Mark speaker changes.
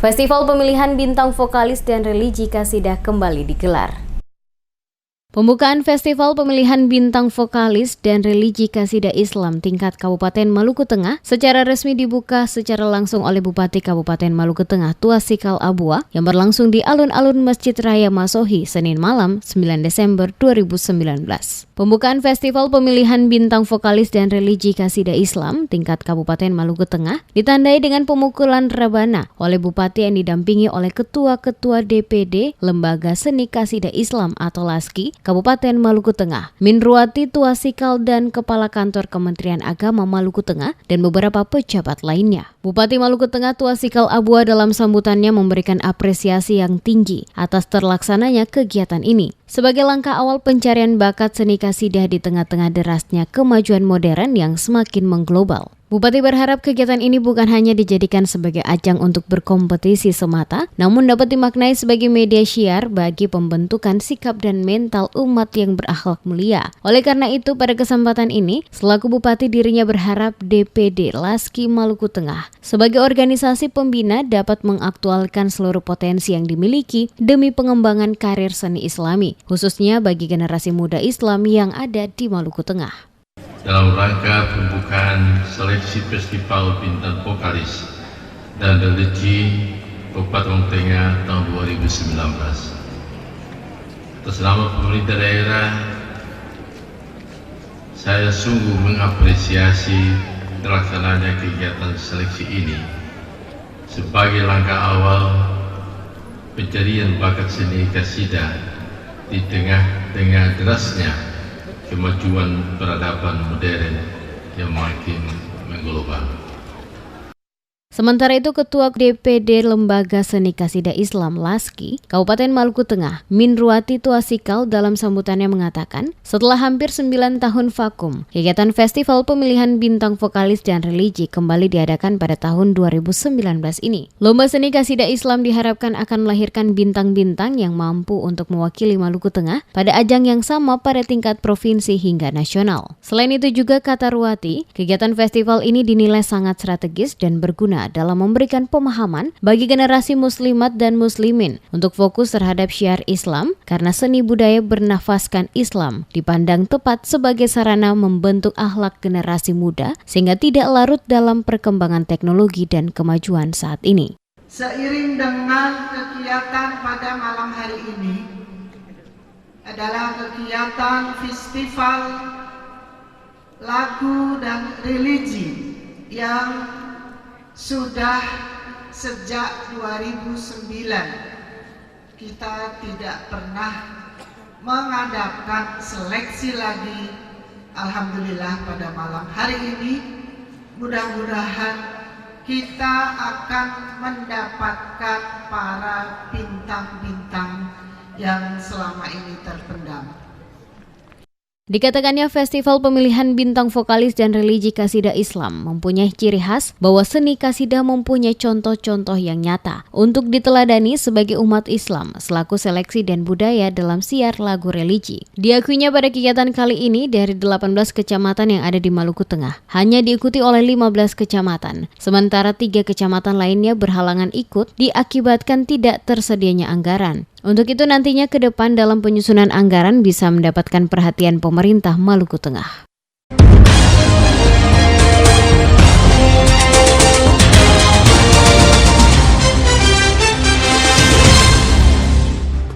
Speaker 1: Festival pemilihan bintang vokalis dan religi Qasidah kembali digelar. Pembukaan Festival Pemilihan Bintang Vokalis dan Religi Qasidah Islam tingkat Kabupaten Maluku Tengah secara resmi dibuka secara langsung oleh Bupati Kabupaten Maluku Tengah Tuasikal Abua yang berlangsung di alun-alun Masjid Raya Masohi Senin malam 9 Desember 2019. Pembukaan Festival Pemilihan Bintang Vokalis dan Religi Qasidah Islam tingkat Kabupaten Maluku Tengah ditandai dengan pemukulan rebana oleh Bupati yang didampingi oleh Ketua-Ketua DPD Lembaga Seni Qasidah Islam atau LASKI Kabupaten Maluku Tengah, Minruati Tuasikal dan Kepala Kantor Kementerian Agama Maluku Tengah dan beberapa pejabat lainnya. Bupati Maluku Tengah Tuasikal Abua dalam sambutannya memberikan apresiasi yang tinggi atas terlaksananya kegiatan ini sebagai langkah awal pencarian bakat seni qasidah di tengah-tengah derasnya kemajuan modern yang semakin mengglobal. Bupati berharap kegiatan ini bukan hanya dijadikan sebagai ajang untuk berkompetisi semata, namun dapat dimaknai sebagai media syiar bagi pembentukan sikap dan mental umat yang berakhlak mulia. Oleh karena itu, pada kesempatan ini, selaku Bupati dirinya berharap DPD LASKI Maluku Tengah sebagai organisasi pembina dapat mengaktualkan seluruh potensi yang dimiliki demi pengembangan karir seni Islami, khususnya bagi generasi muda Islam yang ada di Maluku Tengah.
Speaker 2: Dalam rangka pembukaan seleksi Festival Bintang Vokalis dan Religi Kabupaten Tengah tahun 2019. Atas nama pemerintah daerah, saya sungguh mengapresiasi terlaksananya kegiatan seleksi ini sebagai langkah awal pencarian bakat seni qasidah di tengah-tengah derasnya kemajuan peradaban modern yang makin mengglobal.
Speaker 1: Sementara itu, Ketua DPD Lembaga Seni Qasidah Islam LASKI Kabupaten Maluku Tengah, Minruati Tuasikal dalam sambutannya mengatakan, setelah hampir 9 tahun vakum, kegiatan Festival Pemilihan Bintang Vokalis dan Religi kembali diadakan pada tahun 2019 ini. Lomba Seni Qasidah Islam diharapkan akan melahirkan bintang-bintang yang mampu untuk mewakili Maluku Tengah pada ajang yang sama pada tingkat provinsi hingga nasional. Selain itu juga, kata Ruati, kegiatan festival ini dinilai sangat strategis dan berguna dalam memberikan pemahaman bagi generasi muslimat dan muslimin untuk fokus terhadap syiar Islam karena seni budaya bernafaskan Islam dipandang tepat sebagai sarana membentuk akhlak generasi muda sehingga tidak larut dalam perkembangan teknologi dan kemajuan saat ini.
Speaker 3: Seiring dengan kegiatan pada malam hari ini adalah kegiatan festival lagu dan religi yang sudah sejak 2009 kita tidak pernah mengadakan seleksi lagi. Alhamdulillah pada malam hari ini mudah-mudahan kita akan mendapatkan para bintang-bintang yang selama ini terpendam.
Speaker 1: Dikatakannya Festival Pemilihan Bintang Vokalis dan Religi Qasidah Islam mempunyai ciri khas bahwa seni qasidah mempunyai contoh-contoh yang nyata untuk diteladani sebagai umat Islam selaku seleksi dan budaya dalam siar lagu religi. Diakuinya pada kegiatan kali ini dari 18 kecamatan yang ada di Maluku Tengah hanya diikuti oleh 15 kecamatan, sementara 3 kecamatan lainnya berhalangan ikut diakibatkan tidak tersedianya anggaran. Untuk itu nantinya ke depan dalam penyusunan anggaran bisa mendapatkan perhatian pemerintah Maluku Tengah.